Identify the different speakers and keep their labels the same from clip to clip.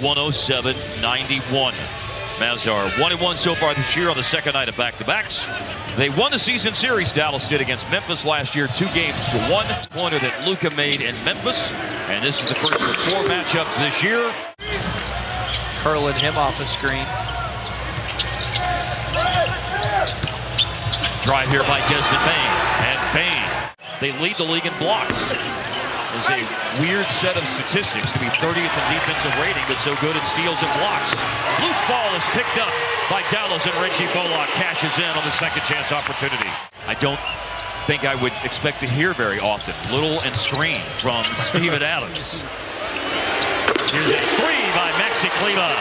Speaker 1: 107-91. Mavs are 1-1 so far this year on the second night of back-to-backs. They won the season series, Dallas did, against Memphis last year, 2-1. Pointer that Luka made in Memphis. And this is the first of 4 matchups this year.
Speaker 2: Curling him off the screen.
Speaker 1: Drive here by Desmond Bain. And Bain, they lead the league in blocks. Is a weird set of statistics to be 30th in defensive rating, but so good in steals and blocks. Loose ball is picked up by Dallas, and Reggie Bullock cashes in on the second chance opportunity. I don't think I would expect to hear very often. Little and screen from Steven Adams. Here's a 3 by Maxi Kleba.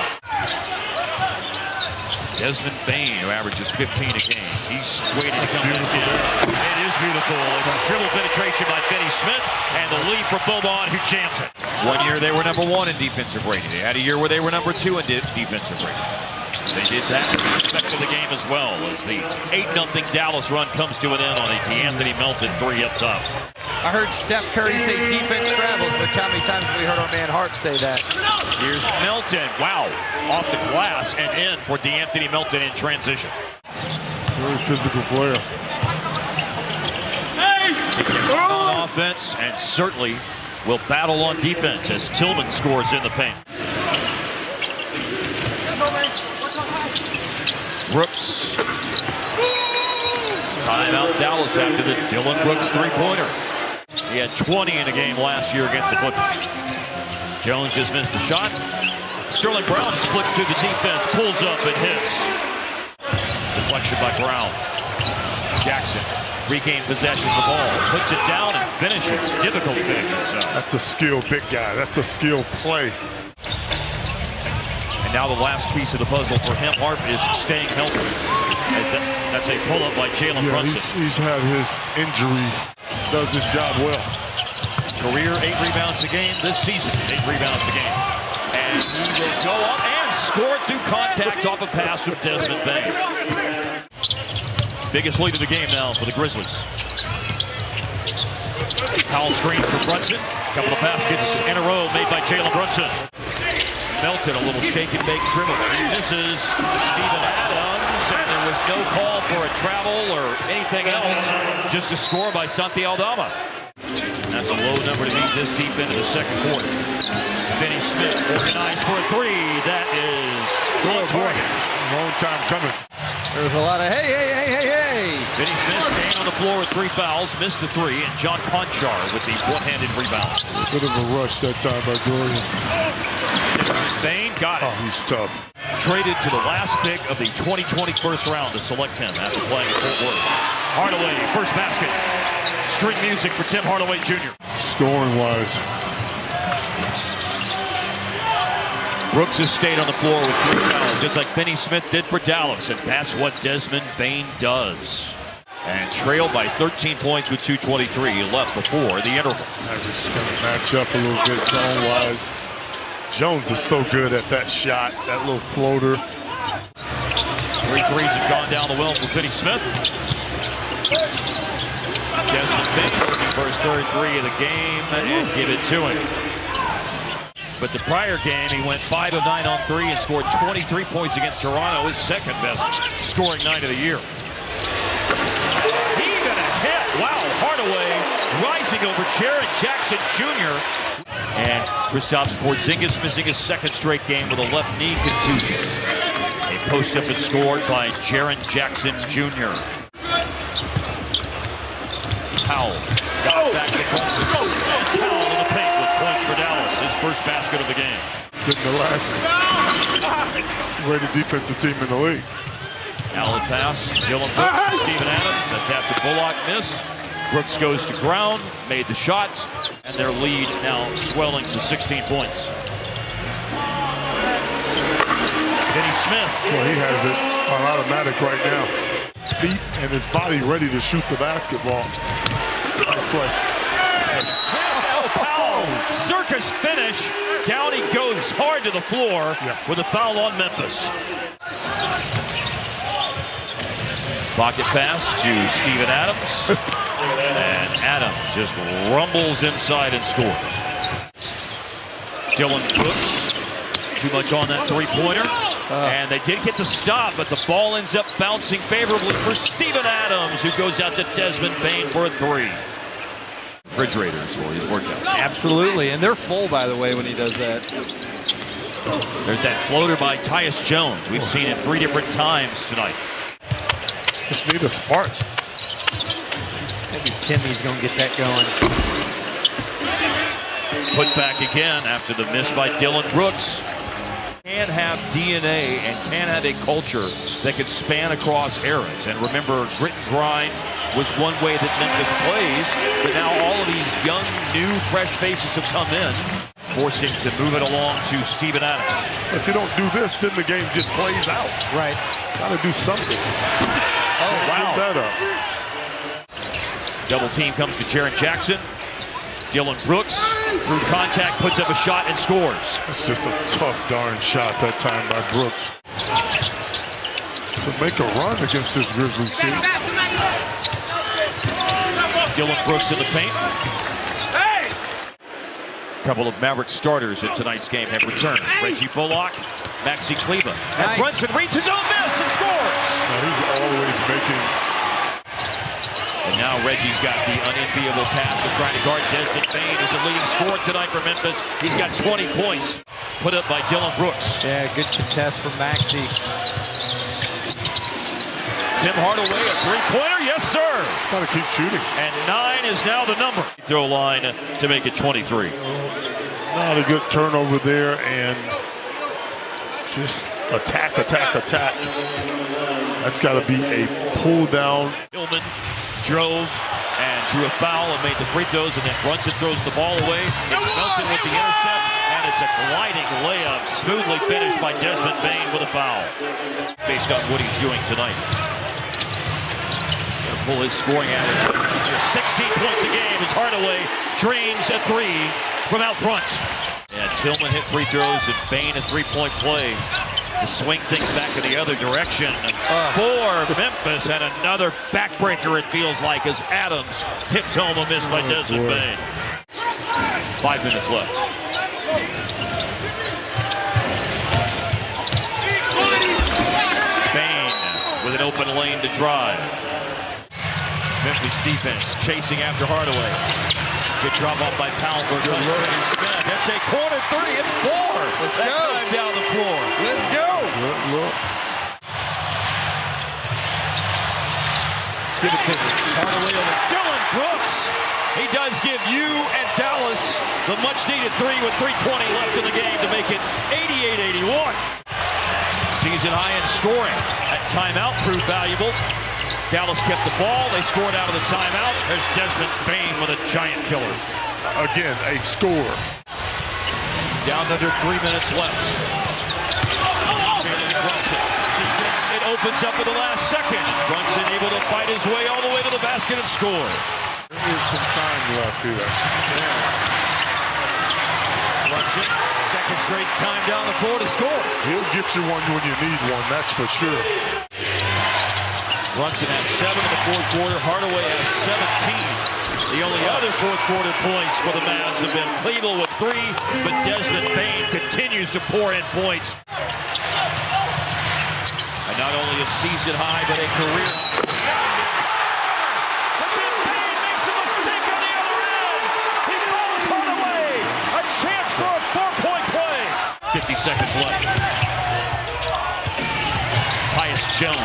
Speaker 1: Desmond Bain, who averages 15 a game. He's waiting to come back in. It is beautiful. It's a triple penetration by Finney Smith, and the lead for Boban, who jams it. One year they were number 1 in defensive rating. They had a year where they were number 2 in defensive rating. They did that in respect to the game as well, as the 8-0 Dallas run comes to an end on a DeAnthony Melton 3 up top.
Speaker 2: I heard Steph Curry say defense travels, but how many times have we heard our man Hart say that?
Speaker 1: Here's Melton. Wow. Off the glass and in for DeAnthony Melton in transition.
Speaker 3: Very physical player.
Speaker 1: He can run on offense and certainly will battle on defense as Tillman scores in the paint. Brooks. Timeout Dallas after the Dylan Brooks 3-pointer. He had 20 in a game last year against the Clippers. Jones just missed the shot. Sterling Brown splits through the defense, pulls up and hits. Deflection by Brown. Jackson regained possession of the ball, puts it down and finishes. Difficult finishing. So.
Speaker 3: That's a skilled big guy. That's a skilled play.
Speaker 1: And now the last piece of the puzzle for him, Harp, is staying healthy. That's a pull-up by Jalen Brunson.
Speaker 3: He's had his injury. Does his job well.
Speaker 1: Career 8 rebounds a game this season. 8 rebounds a game. And he will go up and score through contact off a pass from Desmond Bain. Biggest lead of the game now for the Grizzlies. Foul screen for Brunson. Couple of baskets in a row made by Jalen Brunson. Melton, a little shake and bake dribble. He misses Steven Adams, and there was no call for a travel or anything else. Just a score by Santi Aldama. That's a low number to meet this deep into the second quarter. Finney Smith organized for a 3. That is on target.
Speaker 3: Long time coming.
Speaker 2: There's a lot of hey.
Speaker 1: Finney Smith staying on the floor with 3 fouls, missed the 3, and John Conchar with the one-handed rebound.
Speaker 3: Bit of a rush that time by Dorian.
Speaker 1: Bain got it.
Speaker 3: Oh, he's tough.
Speaker 1: Traded to the last pick of the 2020 first round to select him after playing at Fort Worth. Hardaway, first basket. String music for Tim Hardaway Jr.
Speaker 3: Scoring-wise.
Speaker 1: Brooks has stayed on the floor with 3 fouls, just like Finney Smith did for Dallas, and that's what Desmond Bain does. And trailed by 13 points with 2:23 left before the interval.
Speaker 3: Just going to match up a little bit zone-wise. Jones is so good at that shot, that little floater.
Speaker 1: 3 threes have gone down the well for Finney Smith. Desmond Bain looking for his 3rd 3 of the game and give it to him. But the prior game, he went 5 of 9 on 3 and scored 23 points against Toronto, his 2nd best scoring night of the year. Even a hit. Wow, Hardaway rising over Jaren Jackson Jr. And Kristaps Porzingis missing his 2nd straight game with a left knee contusion. A post-up and scored by Jaren Jackson Jr. Powell got back to Brunson. Powell in the paint with points for Dallas, his first basket of the game.
Speaker 3: Getting the last rated defensive team in the league.
Speaker 1: Allen pass, Dylan Brooks, Steven Adams, that's after Bullock missed. Brooks goes to ground, made the shot, and their lead now swelling to 16 points. Finney Smith.
Speaker 3: Well, he has it on automatic right now. Feet and his body ready to shoot the basketball. Nice play.
Speaker 1: Powell, circus finish. Down he goes hard to the floor with a foul on Memphis. Pocket pass to Steven Adams. And Adams just rumbles inside and scores. Dylan Brooks Too much on that three-pointer. And they did get the stop, but the ball ends up bouncing favorably for Steven Adams, who goes out to Desmond Bane for a three. Refrigerators for his workout.
Speaker 2: Absolutely, and they're full, by the way, when he does that.
Speaker 1: There's that floater by Tyus Jones. We've seen it 3 different times tonight.
Speaker 3: Just need a spark.
Speaker 2: Maybe Timmy's going to get that going.
Speaker 1: Put back again after the miss by Dylan Brooks. Can have DNA and can have a culture that could span across eras. And remember, grit and grind was one way that Memphis plays, but now all of these young, new, fresh faces have come in, forcing to move it along to Steven Adams.
Speaker 3: If you don't do this, then the game just plays out.
Speaker 2: Right.
Speaker 3: Got to do something.
Speaker 1: Oh, wow.
Speaker 3: Give that up.
Speaker 1: Double team comes to Jaren Jackson. Dylan Brooks, through contact, puts up a shot and scores.
Speaker 3: It's just a tough darn shot that time by Brooks. To make a run against this Grizzlies team.
Speaker 1: Dylan Brooks in the paint. A couple of Mavericks starters in tonight's game have returned. Reggie Bullock, Maxi Kleber. And Brunson reads his own miss and scores.
Speaker 3: Now he's always making...
Speaker 1: And now Reggie's got the unenviable task of trying to guard Desmond Bane, who's the leading scorer tonight for Memphis. He's got 20 points put up by Dylan Brooks.
Speaker 2: Yeah, good contest from Maxi.
Speaker 1: Tim Hardaway, a three-pointer, yes sir.
Speaker 3: Got to keep shooting.
Speaker 1: And 9 is now the number. Throw line to make it 23.
Speaker 3: Not a good turnover there, and just attack. That's got to be a pull down.
Speaker 1: Hillman drove and drew a foul and made the free throws, and then Brunson throws the ball away. It's Nelson with the intercept, and it's a gliding layup, smoothly finished by Desmond Bane with a foul. Based on what he's doing tonight. Gonna pull his scoring average. 16 points a game as Hardaway dreams a three from out front. And Tillman hit free throws and Bane a three-point play to swing things back in the other direction for Memphis, and another backbreaker it feels like as Adams tips home a miss by Desmond Bane. 5 minutes left. Bane with an open lane to drive. Memphis defense chasing after Hardaway. Good drop off by Powell. That's a corner three. It's 4.
Speaker 2: Let's
Speaker 1: that
Speaker 2: go.
Speaker 1: Time down the floor.
Speaker 2: Let's go.
Speaker 3: Look.
Speaker 1: Give it to Hardaway over Dylan Brooks. He does give you and Dallas the much-needed three with 3:20 left in the game to make it 88-81. Season high in scoring. That timeout proved valuable. Dallas kept the ball. They scored out of the timeout. There's Desmond Bane with a giant killer.
Speaker 3: Again, a score.
Speaker 1: Down under 3 minutes left. Brunson. It opens up at the last second. Brunson able to fight his way all the way to the basket and score.
Speaker 3: There is some time left here.
Speaker 1: Brunson, second straight time down the floor to score.
Speaker 3: He'll get you one when you need one, that's for sure.
Speaker 1: Brunson has 7 in the fourth quarter. Hardaway has 17. The only other fourth quarter points for the Mavs have been Cleveland with 3, but Desmond Bane continues to pour in points. And not only a season high, but a career high. But then Bane makes a mistake on the other end. He follows Hardaway. A chance for a 4-point play. 50 seconds left. Tyus Jones.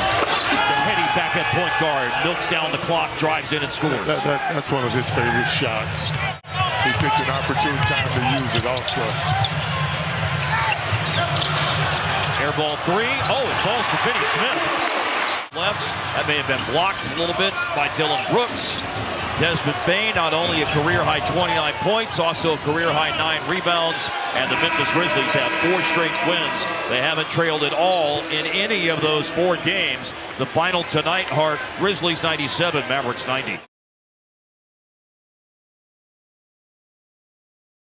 Speaker 1: Back at point guard, milks down the clock, drives in and scores.
Speaker 3: That's one of his favorite shots. He picked an opportune time to use it also.
Speaker 1: Air ball 3. Oh, it falls for Finney Smith. Left. That may have been blocked a little bit by Dylan Brooks. Desmond Bane, not only a career-high 29 points, also a career-high 9 rebounds, and the Memphis Grizzlies have 4 straight wins. They haven't trailed at all in any of those 4 games. The final tonight, Grizzlies 97, Mavericks 90.